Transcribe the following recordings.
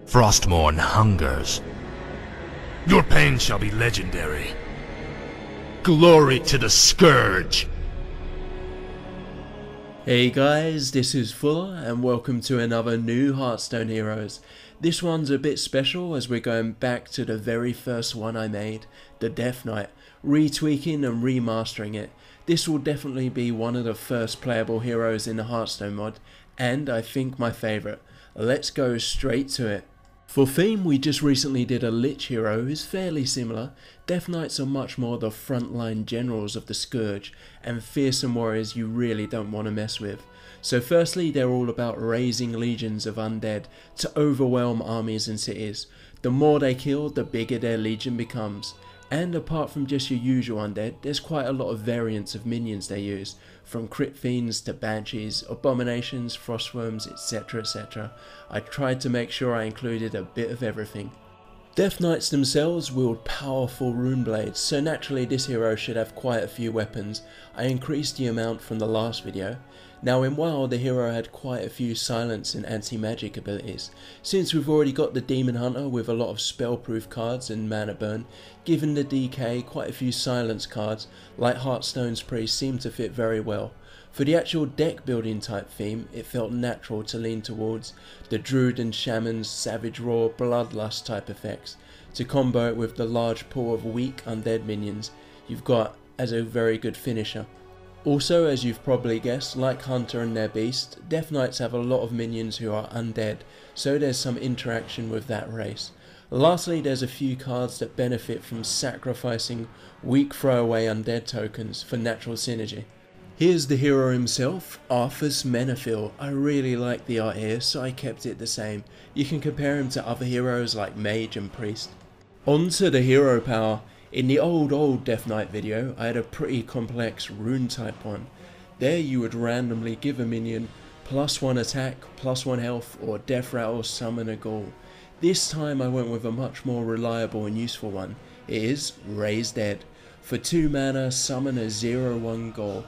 Frostmourne hungers. Your pain shall be legendary. Glory to the Scourge! Hey guys, this is Fuller and welcome to another new Hearthstone Heroes. This one's a bit special as we're going back to the very first one I made, the Death Knight, retweaking and remastering it. This will definitely be one of the first playable heroes in the Hearthstone mod, and I think my favourite. Let's go straight to it. For theme, we just recently did a Lich hero who's fairly similar. Death Knights are much more the frontline generals of the Scourge and fearsome warriors you really don't want to mess with. So firstly, they're all about raising legions of undead to overwhelm armies and cities. The more they kill, the bigger their legion becomes. And apart from just your usual undead, there's quite a lot of variants of minions they use, from crit fiends to banshees, abominations, frostworms, etc, etc. I tried to make sure I included a bit of everything. Death Knights themselves wield powerful rune blades, so naturally this hero should have quite a few weapons. I increased the amount from the last video. Now in WoW the hero had quite a few silence and anti-magic abilities. Since we've already got the Demon Hunter with a lot of spellproof cards and mana burn, given the DK quite a few silence cards like Hearthstone's Priest seem to fit very well. For the actual deck building type theme, it felt natural to lean towards the Druid and Shaman's Savage Roar Bloodlust type effects, to combo it with the large pool of weak undead minions you've got as a very good finisher. Also, as you've probably guessed, like Hunter and their beast, Death Knights have a lot of minions who are undead, so there's some interaction with that race. Lastly, there's a few cards that benefit from sacrificing weak throwaway undead tokens for natural synergy. Here's the hero himself, Arthas Menethil. I really like the art here, so I kept it the same. You can compare him to other heroes like Mage and Priest. On to the hero power. In the old Death Knight video, I had a pretty complex rune type one. There you would randomly give a minion +1 attack, +1 health, or death rattle summon a ghoul. This time I went with a much more reliable and useful one. It is Raise Dead. For 2 mana, summon a 0/1 ghoul.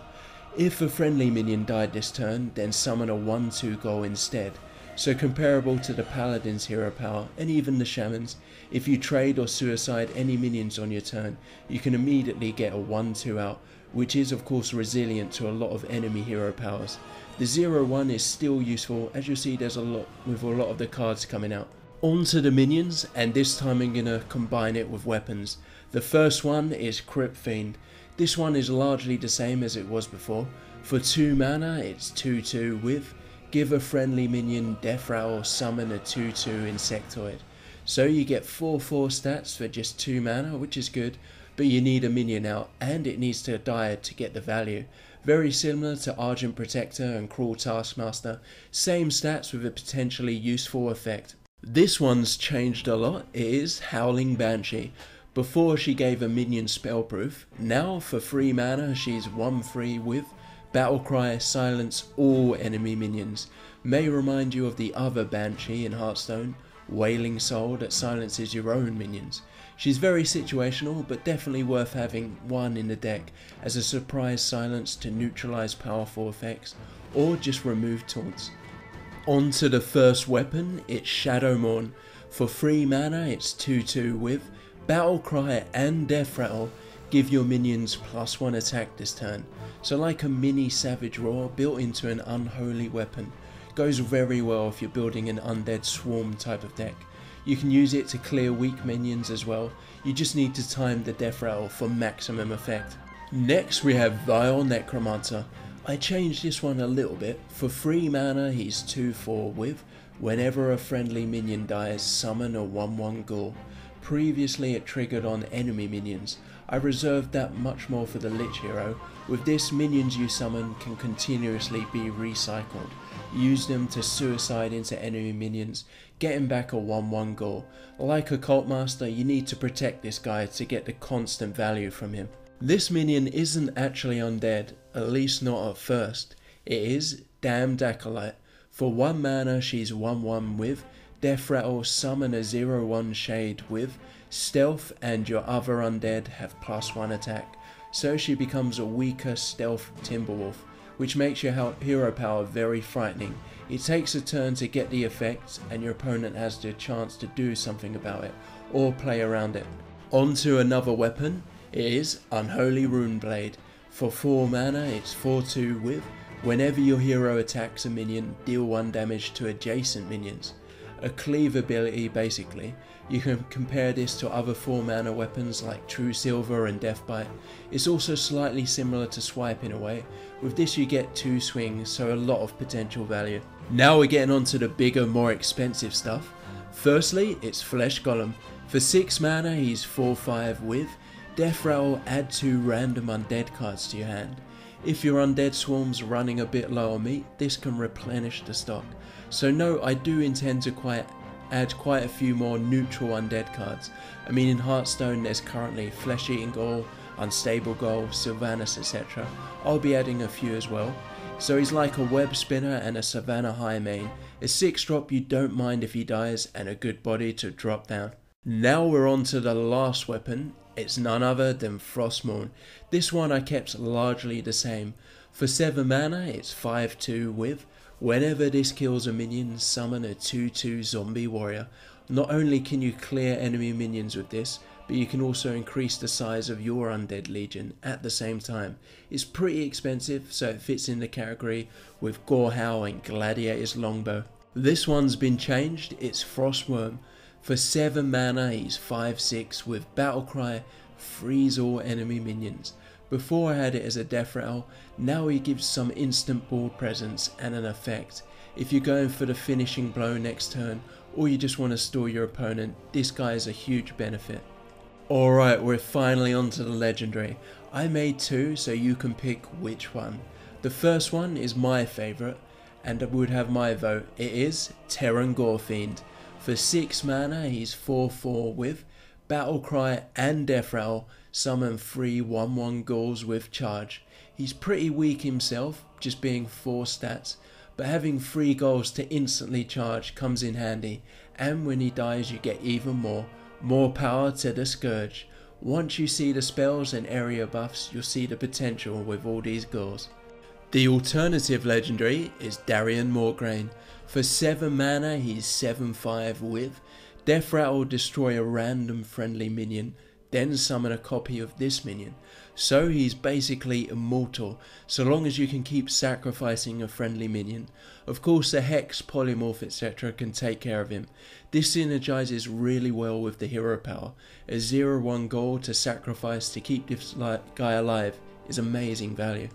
If a friendly minion died this turn, then summon a 1/2 ghoul instead. So comparable to the Paladin's hero power and even the Shaman's, if you trade or suicide any minions on your turn, you can immediately get a 1/2 out, which is of course resilient to a lot of enemy hero powers. The 0/1 is still useful, as you'll see there's a lot with a lot of the cards coming out. On to the minions, and this time I'm going to combine it with weapons. The first one is Crit Fiend. This one is largely the same as it was before. For 2 mana it's 2/2 with give a friendly minion death rattle, summon a 2/2 insectoid. So you get 4/4 stats for just 2 mana, which is good, but you need a minion out and it needs to die to get the value. Very similar to Argent Protector and Cruel Taskmaster, same stats with a potentially useful effect. This one's changed a lot. It is Howling Banshee. Before she gave a minion spellproof, now for 3 mana she's 1/3 with Battlecry, silence all enemy minions. May remind you of the other Banshee in Hearthstone, Wailing Soul, that silences your own minions. She's very situational, but definitely worth having one in the deck as a surprise silence to neutralize powerful effects, or just remove taunts. On to the first weapon, it's Shadowmourne. For 3 mana it's 2/2 with Battlecry and Death Rattle. Give your minions +1 attack this turn. So like a mini Savage Roar built into an unholy weapon. Goes very well if you're building an undead swarm type of deck. You can use it to clear weak minions as well. You just need to time the death rattle for maximum effect. Next we have Vile Necromancer. I changed this one a little bit. For 3 mana he's 2/4 with whenever a friendly minion dies, summon a 1/1 ghoul. Previously it triggered on enemy minions. I reserved that much more for the Lich hero. With this, minions you summon can continuously be recycled. Use them to suicide into enemy minions, getting back a 1/1 ghoul. Like a Cult Master, you need to protect this guy to get the constant value from him. This minion isn't actually undead, at least not at first. It is Damned Acolyte. For 1 mana she's 1/1 with Death Rattle, summon a 0/1 shade with stealth, and your other undead have +1 attack. So she becomes a weaker stealth Timberwolf, which makes your hero power very frightening It takes a turn to get the effect and your opponent has the chance to do something about it or play around it. On to another weapon. It is Unholy Runeblade. For 4 mana it's 4/2 with whenever your hero attacks a minion, deal 1 damage to adjacent minions. A cleave ability basically. You can compare this to other 4 mana weapons like True Silver and Deathbite. It's also slightly similar to Swipe in a way. With this you get 2 swings, so a lot of potential value. Now we're getting on to the bigger, more expensive stuff. Firstly, it's Flesh Golem. For 6 mana he's 4/5 with Death Rattle, add 2 random undead cards to your hand. If your undead swarm's running a bit low on meat, this can replenish the stock. So no, I do intend to add quite a few more neutral undead cards. I mean, in Hearthstone there's currently Flesh Eating Ghoul, Unstable Ghoul, Sylvanas, etc. I'll be adding a few as well. So he's like a web spinner and a Savannah High main. A 6-drop you don't mind if he dies, and a good body to drop down. Now we're on to the last weapon. It's none other than Frostmourne. This one I kept largely the same. For 7 mana it's 5/2 with whenever this kills a minion, summon a 2/2 zombie warrior. Not only can you clear enemy minions with this, but you can also increase the size of your undead legion at the same time. It's pretty expensive, so it fits in the category with Gorehowl and Gladiator's Longbow. This one's been changed. It's Frostworm. For 7 mana he's 5/6 with Battlecry, freeze all enemy minions. Before I had it as a death rattle, now he gives some instant board presence and an effect. If you're going for the finishing blow next turn, or you just want to stall your opponent, this guy is a huge benefit. Alright, we're finally on to the legendary. I made 2, so you can pick which one. The first one is my favourite, and would have my vote. It is Terran Gorefiend. For 6 mana he's 4/4 with Battlecry and Death Rattle, summon 3 1/1 ghouls with charge. He's pretty weak himself, just being 4 stats, but having 3 ghouls to instantly charge comes in handy, and when he dies you get even more. More power to the Scourge. Once you see the spells and area buffs, you'll see the potential with all these ghouls. The alternative legendary is Darian Morgraine. For 7 mana he's 7/5 with Death Rattle, destroy a random friendly minion, then summon a copy of this minion. So he's basically immortal, so long as you can keep sacrificing a friendly minion. Of course the Hex, Polymorph etc. can take care of him. This synergizes really well with the hero power. A 0/1 goal to sacrifice to keep this guy alive is amazing value.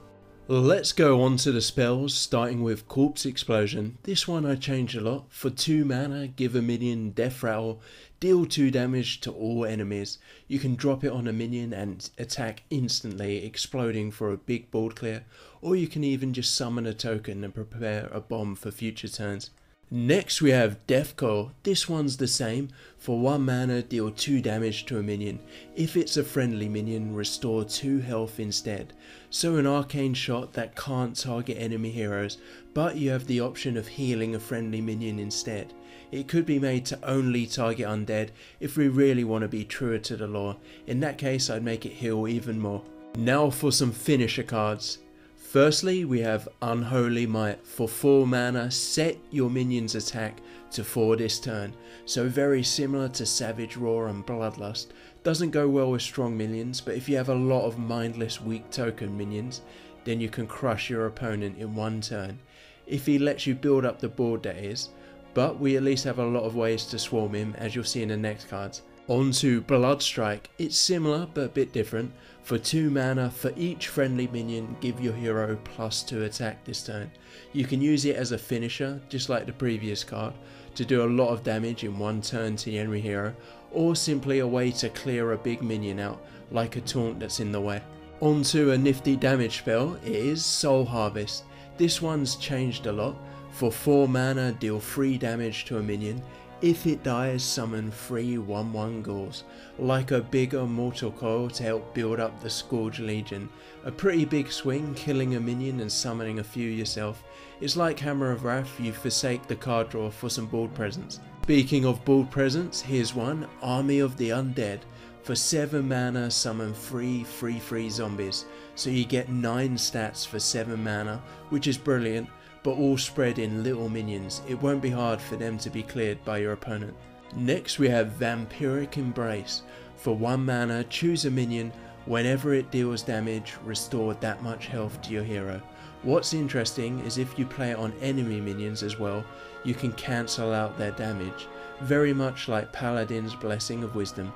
Let's go on to the spells, starting with Corpse Explosion. This one I changed a lot. For 2 mana, give a minion Death Rattle, deal 2 damage to all enemies. You can drop it on a minion and attack instantly, exploding for a big board clear, or you can even just summon a token and prepare a bomb for future turns. Next we have Death Coil. This one's the same. For 1 mana, deal 2 damage to a minion. If it's a friendly minion, restore 2 health instead. So an arcane shot that can't target enemy heroes, but you have the option of healing a friendly minion instead. It could be made to only target undead if we really want to be truer to the lore. In that case I'd make it heal even more. Now for some finisher cards. Firstly, we have Unholy Might. For 4 mana, set your minion's attack to 4 this turn. So very similar to Savage Roar and Bloodlust. Doesn't go well with strong minions, but if you have a lot of mindless weak token minions, then you can crush your opponent in 1 turn. If he lets you build up the board, that is. But we at least have a lot of ways to swarm him, as you'll see in the next cards. On to Bloodstrike. It's similar but a bit different. For 2 mana, for each friendly minion, give your hero +2 attack this turn. You can use it as a finisher, just like the previous card, to do a lot of damage in 1 turn to the enemy hero, or simply a way to clear a big minion out, like a taunt that's in the way. On to a nifty damage spell. It is Soul Harvest. This one's changed a lot. For 4 mana, deal 3 damage to a minion. If it dies, summon 3 1/1 ghouls, like a bigger Mortal Coil to help build up the Scourge Legion. A pretty big swing, killing a minion and summoning a few yourself. It's like Hammer of Wrath, you forsake the card draw for some board presence. Speaking of board presence, here's one, Army of the Undead. For 7 mana, summon 3 3/3 zombies, so you get 9 stats for 7 mana, which is brilliant. but all spread in little minions. It won't be hard for them to be cleared by your opponent. Next we have Vampiric Embrace. For 1 mana, choose a minion. Whenever it deals damage, restore that much health to your hero. What's interesting is if you play it on enemy minions as well, you can cancel out their damage, very much like Paladin's Blessing of Wisdom.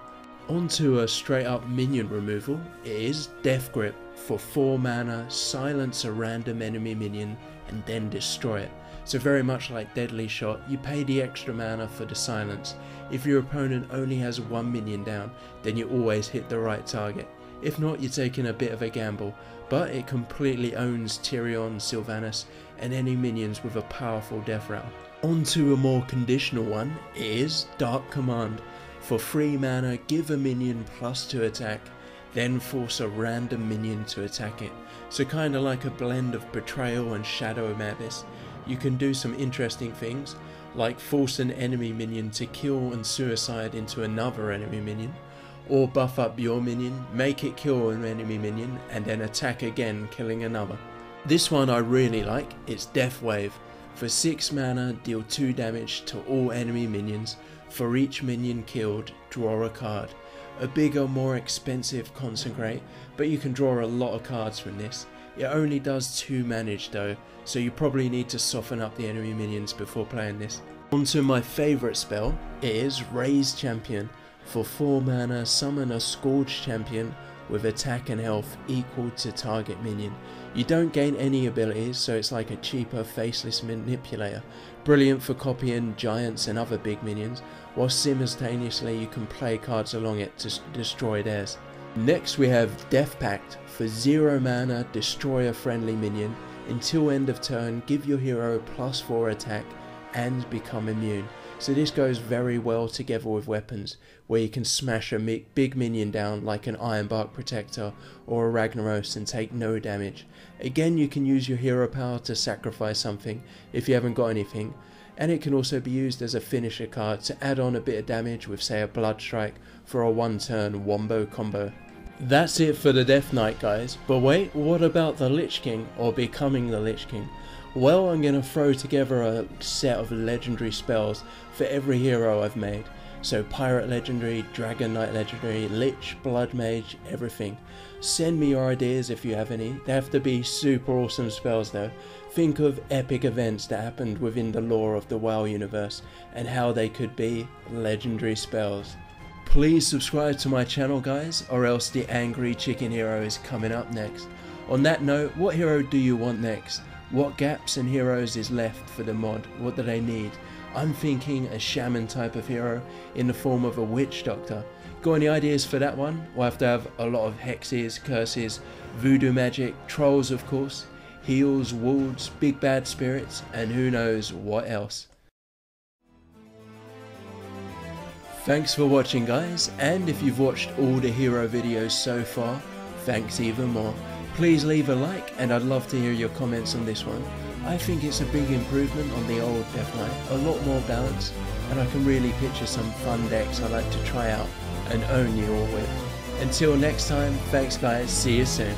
Onto a straight up minion removal, it is Death Grip. For 4 mana, silence a random enemy minion and then destroy it. So very much like Deadly Shot, you pay the extra mana for the silence. If your opponent only has 1 minion down, then you always hit the right target. If not, you're taking a bit of a gamble, but it completely owns Tyrion, Sylvanas and any minions with a powerful death rattle. Onto a more conditional one, it is Dark Command. For 3 mana, give a minion +2 attack, then force a random minion to attack it. So kinda like a blend of Betrayal and Shadow Madness. You can do some interesting things, like force an enemy minion to kill and suicide into another enemy minion, or buff up your minion, make it kill an enemy minion, and then attack again, killing another. This one I really like, it's Death Wave. For 6 mana, deal 2 damage to all enemy minions. For each minion killed, draw a card. A bigger, more expensive Consecrate, but you can draw a lot of cards from this. It only does 2 damage though, so you probably need to soften up the enemy minions before playing this. Onto my favourite spell, it is Raise Champion. For 4 mana, summon a Scourge Champion with attack and health equal to target minion. You don't gain any abilities, so it's like a cheaper faceless manipulator. Brilliant for copying giants and other big minions, while simultaneously you can play cards along it to destroy theirs. Next we have Death Pact. For 0 mana, destroy a friendly minion. Until end of turn, give your hero +4 attack and become immune. So this goes very well together with weapons, where you can smash a big minion down like an Ironbark Protector or a Ragnaros and take no damage. Again, you can use your hero power to sacrifice something if you haven't got anything, and it can also be used as a finisher card to add on a bit of damage with say a Blood Strike for a 1-turn wombo combo. That's it for the Death Knight guys, but wait, what about the Lich King, or becoming the Lich King? Well, I'm going to throw together a set of legendary spells for every hero I've made. So Pirate Legendary, Dragon Knight Legendary, Lich, Blood Mage, everything. Send me your ideas if you have any. They have to be super awesome spells though. Think of epic events that happened within the lore of the WoW universe and how they could be legendary spells. Please subscribe to my channel guys, or else the Angry Chicken Hero is coming up next. On that note, what hero do you want next? What gaps in heroes is left for the mod? What do they need? I'm thinking a shaman type of hero in the form of a witch doctor. Got any ideas for that one? We'll have to have a lot of hexes, curses, voodoo magic, trolls of course, heals, wolves, big bad spirits, and who knows what else. Thanks for watching guys, and if you've watched all the hero videos so far, thanks even more. Please leave a like, and I'd love to hear your comments on this one. I think it's a big improvement on the old Death Knight, a lot more balance, and I can really picture some fun decks I'd like to try out and own you all with. Until next time, thanks guys, see you soon.